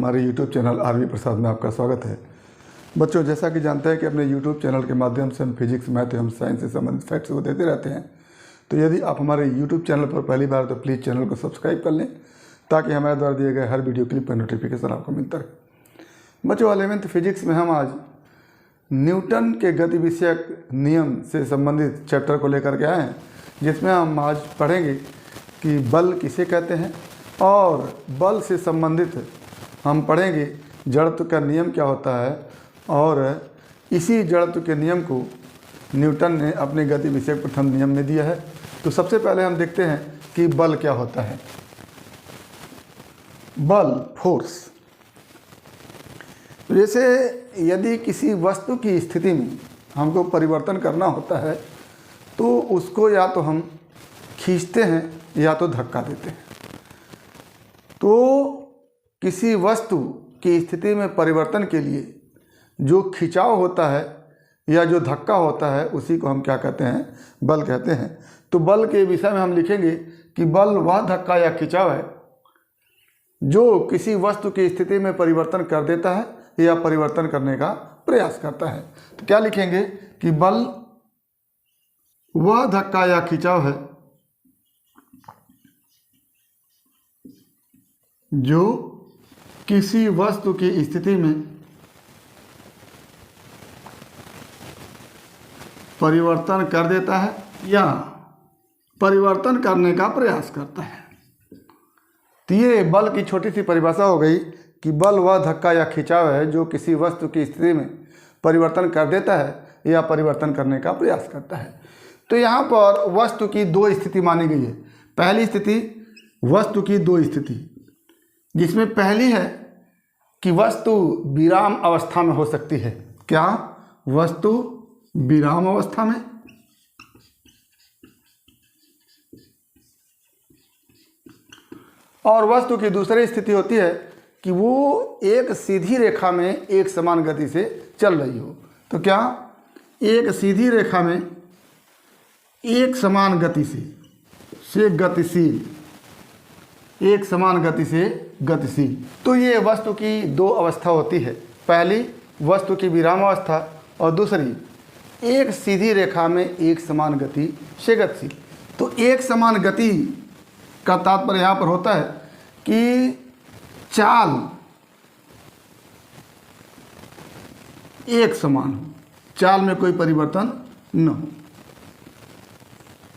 हमारे YouTube channel RV प्रसाद में आपका स्वागत है। बच्चों, जैसा कि जानते हैं कि अपने YouTube चैनल के माध्यम से हम फिजिक्स, मैथ एवं साइंस से संबंधित फैक्ट्स को देते रहते हैं। तो यदि आप हमारे YouTube चैनल पर पहली बार तो प्लीज़ चैनल को सब्सक्राइब कर लें ताकि हमारे द्वारा दिए गए हर वीडियो क्लिप का नोटिफिकेशन आपको मिलता रहे। बच्चों, 11th फिजिक्स में हम आज न्यूटन के गति विषयक नियम से संबंधित चैप्टर को लेकर के आए हैं, जिसमें हम आज पढ़ेंगे कि बल किसे कहते हैं और बल से संबंधित हम पढ़ेंगे जड़त्व का नियम क्या होता है और इसी जड़त्व के नियम को न्यूटन ने अपने गति विषयक प्रथम नियम में दिया है। तो सबसे पहले हम देखते हैं कि बल क्या होता है। बल, फोर्स। जैसे यदि किसी वस्तु की स्थिति में हमको परिवर्तन करना होता है तो उसको या तो हम खींचते हैं या तो धक्का देते हैं। तो किसी वस्तु की स्थिति में परिवर्तन के लिए जो खिंचाव होता है या जो धक्का होता है उसी को हम क्या कहते हैं? बल कहते हैं। तो बल के विषय में हम लिखेंगे कि बल वह धक्का या खिंचाव है जो किसी वस्तु की स्थिति में परिवर्तन कर देता है या परिवर्तन करने का प्रयास करता है। तो क्या लिखेंगे कि बल वह धक्का या खिंचाव है जो किसी वस्तु की स्थिति में परिवर्तन कर देता है या परिवर्तन करने का प्रयास करता है। तो ये बल की छोटी सी परिभाषा हो गई कि बल वह धक्का या खिंचाव है जो किसी वस्तु की स्थिति में परिवर्तन कर देता है या परिवर्तन करने का प्रयास करता है। तो यहाँ पर वस्तु की दो स्थिति मानी गई है। पहली स्थिति वस्तु की दो स्थिति, जिसमें पहली है कि वस्तु विराम अवस्था में हो सकती है। क्या? वस्तु विराम अवस्था में। और वस्तु की दूसरी स्थिति होती है कि वो एक सीधी रेखा में एक समान गति से चल रही हो। तो क्या? एक सीधी रेखा में एक समान गति से गतिशील, एक समान गति से गतिशील। तो ये वस्तु की दो अवस्था होती है। पहली वस्तु की विराम अवस्था और दूसरी एक सीधी रेखा में एक समान गति से गतिशील। तो एक समान गति का तात्पर्य यहाँ पर होता है कि चाल एक समान हो, चाल में कोई परिवर्तन न हो।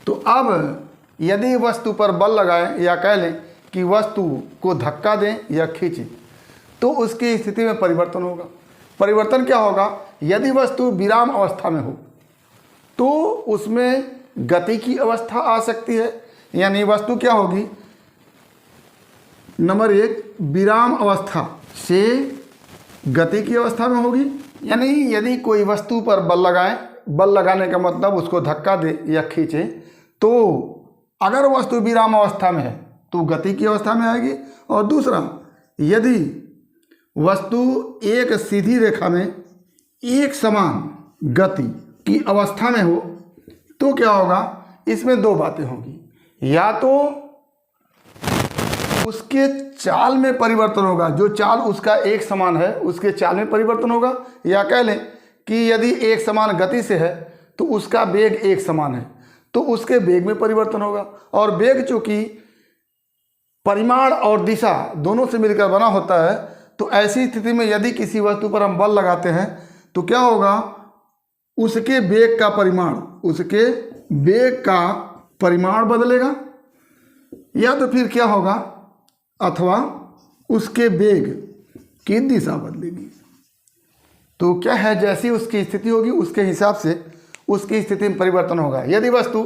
तो अब यदि वस्तु पर बल लगाएं या कह लें कि वस्तु को धक्का दें या खींचें तो उसकी स्थिति में परिवर्तन होगा। परिवर्तन क्या होगा? यदि वस्तु विराम अवस्था में हो तो उसमें गति की अवस्था आ सकती है, यानी वस्तु क्या होगी? नंबर एक, विराम अवस्था से गति की अवस्था में होगी। यानी यदि कोई वस्तु पर बल लगाएं, बल लगाने का मतलब उसको धक्का दे या खींचे, तो अगर वस्तु विराम अवस्था में है तो गति की अवस्था में आएगी। और दूसरा, यदि वस्तु एक सीधी रेखा में एक समान गति की अवस्था में हो तो क्या होगा? इसमें दो बातें होंगी। या तो उसके चाल में परिवर्तन होगा, जो चाल उसका एक समान है उसके चाल में परिवर्तन होगा, या कह लें कि यदि एक समान गति से है तो उसका वेग एक समान है तो उसके वेग में परिवर्तन होगा। और वेग चूंकि परिमाण और दिशा दोनों से मिलकर बना होता है तो ऐसी स्थिति में यदि किसी वस्तु पर हम बल लगाते हैं तो क्या होगा? उसके वेग का परिमाण बदलेगा, या तो फिर क्या होगा? अथवा उसके वेग की दिशा बदलेगी। तो क्या है, जैसी उसकी स्थिति होगी उसके हिसाब से उसकी स्थिति में परिवर्तन होगा। यदि वस्तु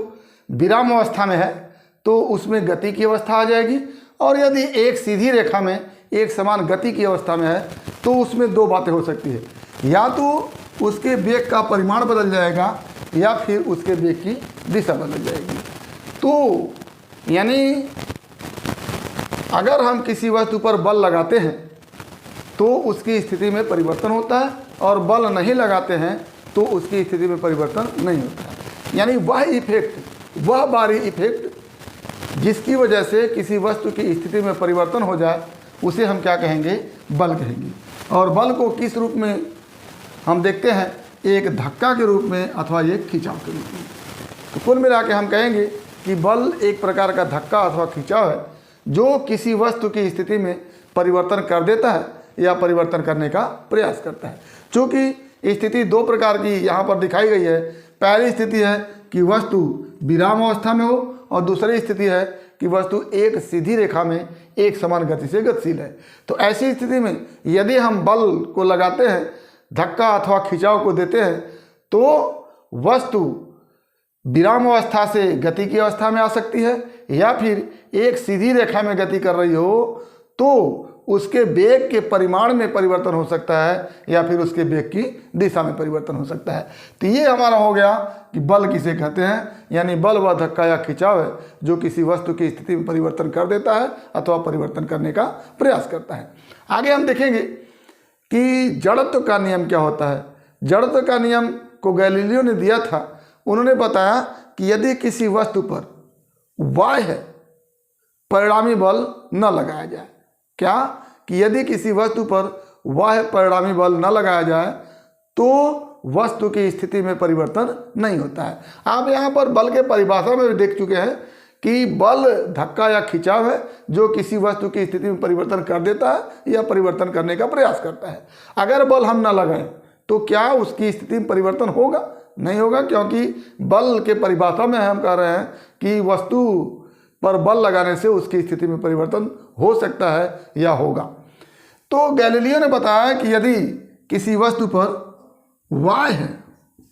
विराम अवस्था में है तो उसमें गति की अवस्था आ जाएगी, और यदि एक सीधी रेखा में एक समान गति की अवस्था में है तो उसमें दो बातें हो सकती है। या तो उसके वेग का परिमाण बदल जाएगा या फिर उसके वेग की दिशा बदल जाएगी। तो यानी अगर हम किसी वस्तु पर बल लगाते हैं तो उसकी स्थिति में परिवर्तन होता है, और बल नहीं लगाते हैं तो उसकी स्थिति में परिवर्तन नहीं होता है। यानी वह इफेक्ट, वह बाहरी इफेक्ट जिसकी वजह से किसी वस्तु की स्थिति में परिवर्तन हो जाए उसे हम क्या कहेंगे, बल कहेंगे। और बल को किस रूप में हम देखते हैं, एक धक्का के रूप में अथवा एक खिंचाव के रूप में। तो कुल मिला के हम कहेंगे कि बल एक प्रकार का धक्का अथवा खिंचाव है जो किसी वस्तु की स्थिति में परिवर्तन कर देता है या परिवर्तन करने का प्रयास करता है। चूँकि स्थिति दो प्रकार की यहाँ पर दिखाई गई है। पहली स्थिति है कि वस्तु विराम अवस्था में हो और दूसरी स्थिति है कि वस्तु एक सीधी रेखा में एक समान गति से गतिशील है। तो ऐसी स्थिति में यदि हम बल को लगाते हैं, धक्का अथवा खिंचाव को देते हैं, तो वस्तु विराम अवस्था से गति की अवस्था में आ सकती है या फिर एक सीधी रेखा में गति कर रही हो तो उसके वेग के परिमाण में परिवर्तन हो सकता है या फिर उसके वेग की दिशा में परिवर्तन हो सकता है। तो ये हमारा हो गया कि बल किसे कहते हैं, यानी बल वह धक्का या खिंचाव है जो किसी वस्तु की स्थिति में परिवर्तन कर देता है अथवा परिवर्तन करने का प्रयास करता है। आगे हम देखेंगे कि जड़त्व का नियम क्या होता है। जड़त्व का नियम को गैलीलियो ने दिया था। उन्होंने बताया कि यदि किसी वस्तु पर बाह्य परिणामी बल न लगाया जाए, क्या कि यदि किसी वस्तु पर बाह्य परिणामी बल न लगाया जाए तो वस्तु की स्थिति में परिवर्तन नहीं होता है। आप यहाँ पर बल के परिभाषा में भी देख चुके हैं कि बल धक्का या खिंचाव है जो किसी वस्तु की स्थिति में परिवर्तन कर देता है या परिवर्तन करने का प्रयास करता है। अगर बल हम न लगाएं तो क्या उसकी स्थिति में परिवर्तन होगा? नहीं होगा, क्योंकि बल के परिभाषा में हम कह रहे हैं कि वस्तु पर बल लगाने से उसकी स्थिति में परिवर्तन हो सकता है या होगा। तो गैलीलियो ने बताया कि यदि किसी वस्तु पर बाह्य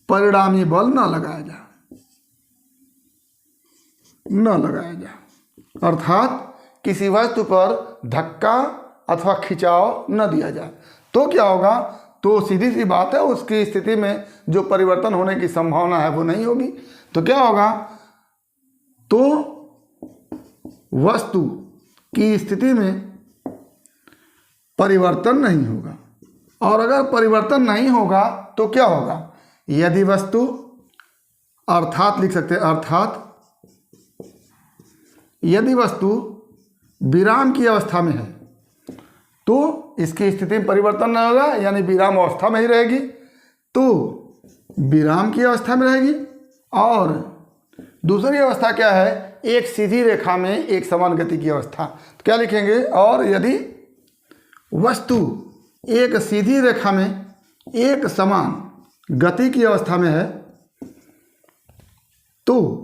परिणामी बल न लगाया जाए, अर्थात किसी वस्तु पर धक्का अथवा खिंचाव न दिया जाए, तो क्या होगा? तो सीधी सी बात है, उसकी स्थिति में जो परिवर्तन होने की संभावना है वो नहीं होगी। तो क्या होगा? तो वस्तु की स्थिति में परिवर्तन नहीं होगा। और अगर परिवर्तन नहीं होगा तो क्या होगा? यदि वस्तु, अर्थात लिख सकते हैं, अर्थात यदि वस्तु विराम की अवस्था में है तो इसकी स्थिति में परिवर्तन नहीं होगा, यानी विराम अवस्था में ही रहेगी, तो विराम की अवस्था में रहेगी। और दूसरी अवस्था क्या है? एक सीधी रेखा में एक समान गति की अवस्था। तो क्या लिखेंगे? और यदि वस्तु एक सीधी रेखा में एक समान गति की अवस्था में है तो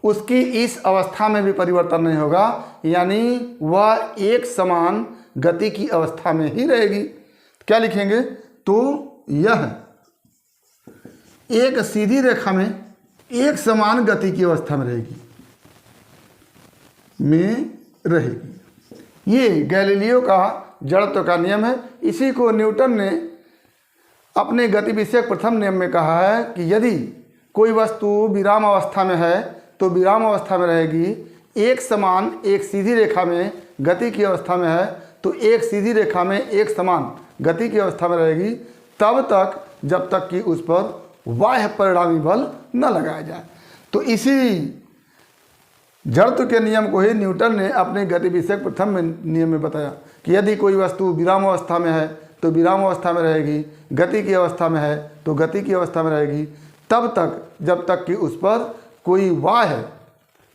उसकी इस अवस्था में भी परिवर्तन नहीं होगा, यानी वह एक समान गति की अवस्था में ही रहेगी। क्या लिखेंगे? तो यह एक सीधी रेखा में एक समान गति की अवस्था में रहेगी। ये गैलीलियो का जड़त्व का नियम है। इसी को न्यूटन ने अपने गति विषयक प्रथम नियम में कहा है कि यदि कोई वस्तु विराम अवस्था में है तो विराम अवस्था में रहेगी, एक समान एक सीधी रेखा में गति की अवस्था में है तो एक सीधी रेखा में एक समान गति की अवस्था में रहेगी, तब तक जब तक कि उस पर बाह्य परिणामी बल न लगाया जाए। तो इसी जड़त्व के नियम को ही न्यूटन ने अपने गति विषयक प्रथम नियम में बताया कि यदि कोई वस्तु विराम अवस्था में है तो विराम अवस्था में रहेगी, गति की अवस्था में है तो गति की अवस्था में रहेगी, तब तक जब तक कि उस पर कोई बाह्य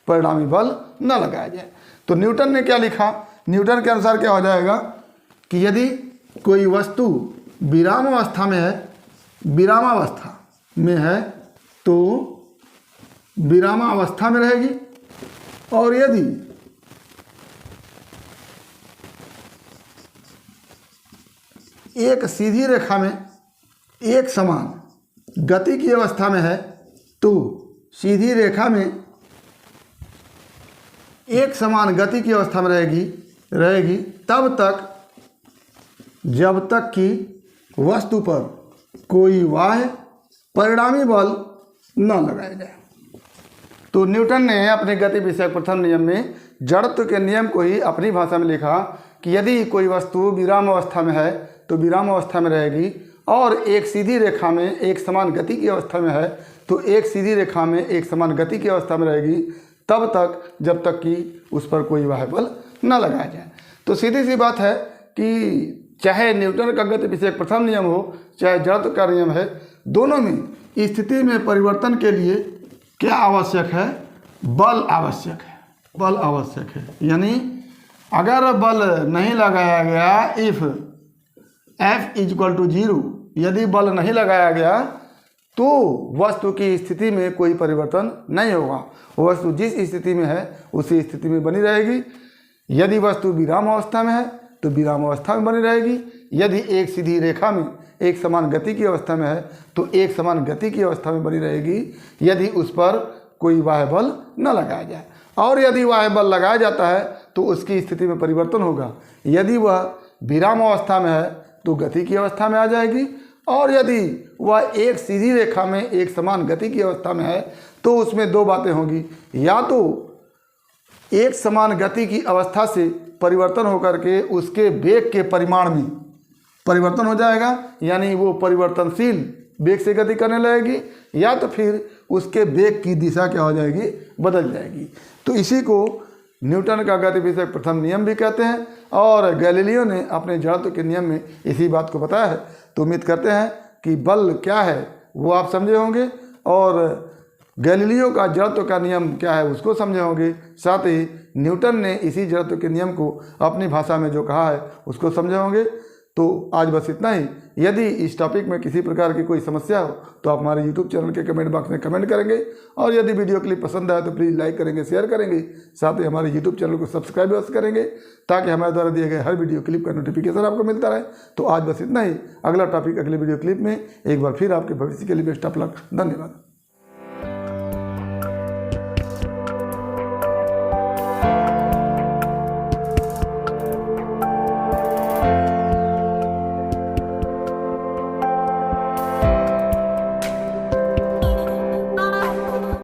परिणामी बल न लगाया जाए। तो न्यूटन ने क्या लिखा? न्यूटन के अनुसार क्या हो जाएगा कि यदि कोई वस्तु विराम अवस्था में है तो विरामावस्था में रहेगी, और यदि एक सीधी रेखा में एक समान गति की अवस्था में है तो सीधी रेखा में एक समान गति की अवस्था में रहेगी तब तक जब तक कि वस्तु पर कोई बाह्य परिणामी बल न लगाया जाए। तो न्यूटन ने अपने गति विषयक प्रथम नियम में जड़त्व के नियम को ही अपनी भाषा में लिखा कि यदि कोई वस्तु विराम अवस्था में है तो विराम अवस्था में रहेगी, और एक सीधी रेखा में एक समान गति की अवस्था में है तो एक सीधी रेखा में एक समान गति की अवस्था में रहेगी, तब तक जब तक कि उस पर कोई बाह्य बल न लगाया जाए। तो सीधी सी बात है कि चाहे न्यूटन का गति विषयक प्रथम नियम हो, चाहे जड़त्व का नियम है, दोनों में स्थिति में परिवर्तन के लिए क्या आवश्यक है? बल आवश्यक है। बल आवश्यक है, यानी अगर बल नहीं लगाया गया, इफ F = 0, यदि बल नहीं लगाया गया तो वस्तु की स्थिति में कोई परिवर्तन नहीं होगा। वस्तु जिस स्थिति में है उसी स्थिति में बनी रहेगी। यदि वस्तु विराम अवस्था में है तो विराम अवस्था में बनी रहेगी। यदि एक सीधी रेखा में एक समान गति की अवस्था में है तो एक समान गति की अवस्था में बनी रहेगी, यदि उस पर कोई बाह्य बल न लगाया जाए। और यदि बाह्य बल लगाया जाता है तो उसकी स्थिति में परिवर्तन होगा। यदि वह विराम अवस्था में है तो गति की अवस्था में आ जाएगी, और यदि वह एक सीधी रेखा में एक समान गति की अवस्था में है तो उसमें दो बातें होंगी। या तो एक समान गति की अवस्था से परिवर्तन होकर के उसके वेग के परिमाण में परिवर्तन हो जाएगा, यानी वो परिवर्तनशील वेग से गति करने लगेगी, या तो फिर उसके वेग की दिशा क्या हो जाएगी? बदल जाएगी। तो इसी को न्यूटन का गति विषयक प्रथम नियम भी कहते हैं, और गैलीलियो ने अपने जड़त्व के नियम में इसी बात को बताया है। तो उम्मीद करते हैं कि बल क्या है वो आप समझे होंगे, और गैलीलियो का जड़त्व का नियम क्या है उसको समझे होंगे। साथ ही न्यूटन ने इसी जड़त्व के नियम को अपनी भाषा में जो कहा है उसको समझे होंगे। तो आज बस इतना ही। यदि इस टॉपिक में किसी प्रकार की कोई समस्या हो तो आप हमारे YouTube चैनल के कमेंट बॉक्स में कमेंट करेंगे, और यदि वीडियो क्लिप पसंद आए तो प्लीज़ लाइक करेंगे, शेयर करेंगे। साथ ही हमारे YouTube चैनल को सब्सक्राइब अवश्य करेंगे ताकि हमारे द्वारा दिए गए हर वीडियो क्लिप का नोटिफिकेशन आपको मिलता रहे। तो आज बस इतना ही। अगला टॉपिक अगले वीडियो क्लिप में एक बार फिर आपके भविष्य के लिए बेस्ट ऑफ लक। धन्यवाद।